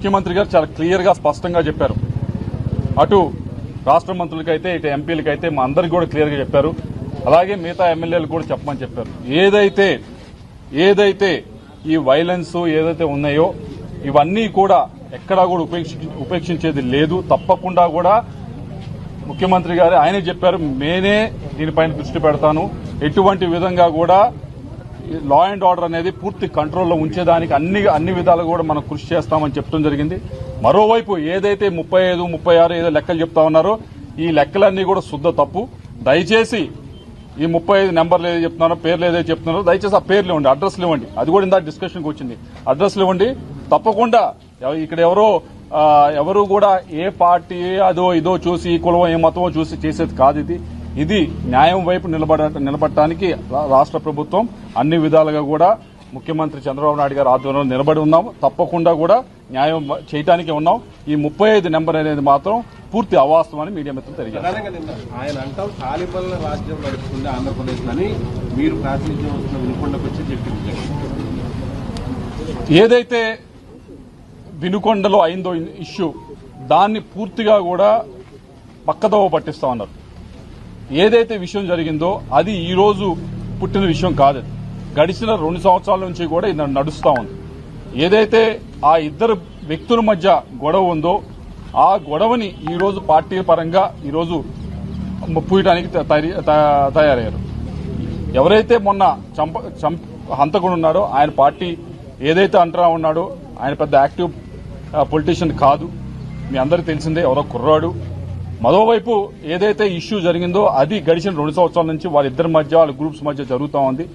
ముఖ్యమంత్రి గారు చాలా క్లియర్ గా స్పష్టంగా చెప్పారు. అటు రాష్ట్ర మంత్రులకైతే ఇటు ఎంపీలకైతే మా అందరికి కూడా క్లియర్ గా చెప్పారు. అలాగే మిగతా ఎమ్మెల్యేలు కూడా చెప్పమని చెప్పారు. ఏదైతే ఈ వైలెన్స్ ఏదైతే ఉన్నాయో ఇవన్నీ కూడా ఎక్కడా కూడా ఉపేక్షించేది లేదు. తప్పకుండా కూడా ముఖ్యమంత్రి గారు ఆయనే చెప్పారు, నేనే దీనిపైన దృష్టి పెడతాను, ఎటువంటి విధంగా కూడా లా అండ్ ఆర్డర్ అనేది పూర్తి కంట్రోల్లో ఉంచేదానికి అన్ని విధాలు కూడా మనం కృషి చేస్తామని చెప్పడం జరిగింది. మరోవైపు ఏదైతే 35, 36 ఏదో లెక్కలు చెప్తా ఉన్నారో ఈ లెక్కలన్నీ కూడా శుద్ధ తప్పు. దయచేసి ఈ 35 నెంబర్లు ఏదో చెప్తున్నారో, పేర్లు ఏదైతే చెప్తున్నారో దయచేసి ఆ పేర్లు ఇవ్వండి, అడ్రస్లు ఇవ్వండి. అది కూడా ఇందాక డిస్కషన్కి వచ్చింది. అడ్రస్లు ఇవ్వండి. తప్పకుండా ఇక్కడ ఎవరు కూడా ఏ పార్టీ అదో ఇదో చూసి ఈ కులం ఏ మతమో చూసి చేసేది కాదు. ఇది న్యాయం వైపు నిలబడటానికి రాష్ట్ర ప్రభుత్వం అన్ని విధాలుగా కూడా ముఖ్యమంత్రి చంద్రబాబు నాయుడు గారి ఆధ్వర్యంలో నిలబడి ఉన్నాము. తప్పకుండా కూడా న్యాయం చేయటానికి ఉన్నాం. ఈ 35 నెంబర్ అనేది మాత్రం పూర్తి అవాస్తవమని మీడియా మిత్రులు తెలియజేస్తారు. ఆయన అంటాం తాలిబాన్ల రాజ్యం నడుస్తుంది ఆంధ్రప్రదేశ్ అని మీరు ప్రాతినిధ్యం వస్తున్న వినుకొండకు వచ్చి చెప్పింది. ఏదైతే వినుకొండలో అయిందో ఇష్యూ దాన్ని పూర్తిగా కూడా పక్కదోవ పట్టిస్తా ఉన్నారు. ఏదైతే విషయం జరిగిందో అది ఈ రోజు పుట్టిన విషయం కాదు. గడిచిన 2 సంవత్సరాల నుంచి కూడా ఇది నడుస్తా ఉంది. ఏదైతే ఆ ఇద్దరు వ్యక్తుల మధ్య గొడవ ఉందో ఆ గొడవని ఈ రోజు పార్టీ పరంగా ఈరోజు పూయడానికి తయారయ్యారు. ఎవరైతే మొన్న హంతకుడు ఉన్నాడో ఆయన పార్టీ ఏదైతే అంటరా ఉన్నాడో ఆయన పెద్ద యాక్టివ్ పొలిటీషియన్ కాదు, మీ అందరికీ తెలిసిందే, ఎవరో కుర్రాడు. మరోవైపు ఏదైతే ఇష్యూ జరిగిందో అది గడిచిన 2 సంవత్సరాల నుంచి వాళ్ళిద్దరి మధ్య వాళ్ళ గ్రూప్స్ మధ్య జరుగుతూ ఉంది.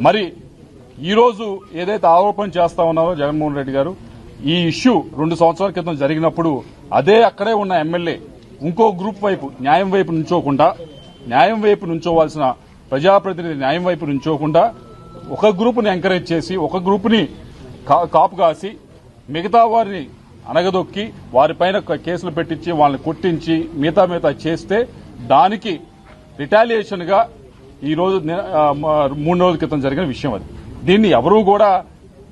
మరి ఈ రోజు ఏదైతే ఆరోపణ చేస్తా ఉన్నారో జగన్మోహన్ రెడ్డి గారు, ఈ ఇష్యూ 2 సంవత్సరాల క్రితం జరిగినప్పుడు అదే అక్కడే ఉన్న ఎమ్మెల్యే ఇంకో గ్రూప్ వైపు న్యాయం వైపు నుంచోవాల్సిన ప్రజాప్రతినిధి న్యాయం వైపు నుంచోకుండా ఒక గ్రూపుని ఎంకరేజ్ చేసి ఒక గ్రూపుని కాపు కాసి మిగతా వారిని అనగదొక్కి వారిపైన కేసులు పెట్టించి వాళ్ళని కొట్టించి మిగతా చేస్తే దానికి రిటాలియేషన్ గా ఈ రోజు 3 రోజుల క్రితం జరిగిన విషయం అది. దీన్ని ఎవరూ కూడా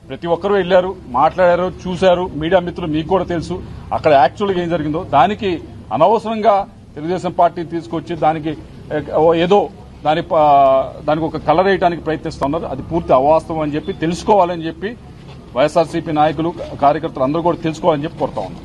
ప్రతి ఒక్కరూ వెళ్లారు, మాట్లాడారు, చూశారు. మీడియా మిత్రులు మీకు కూడా తెలుసు అక్కడ యాక్చువల్గా ఏం జరిగిందో. దానికి అనవసరంగా తెలుగుదేశం పార్టీ తీసుకొచ్చి దానికి ఏదో దానికి ఒక కలర్ వేయడానికి ప్రయత్నిస్తున్నారు. అది పూర్తి అవాస్తవం అని చెప్పి తెలుసుకోవాలని చెప్పి వైఎస్ఆర్సీపీ నాయకులు కార్యకర్తలు అందరూ కూడా తెలుసుకోవాలని చెప్పి కోరుతా ఉన్నారు.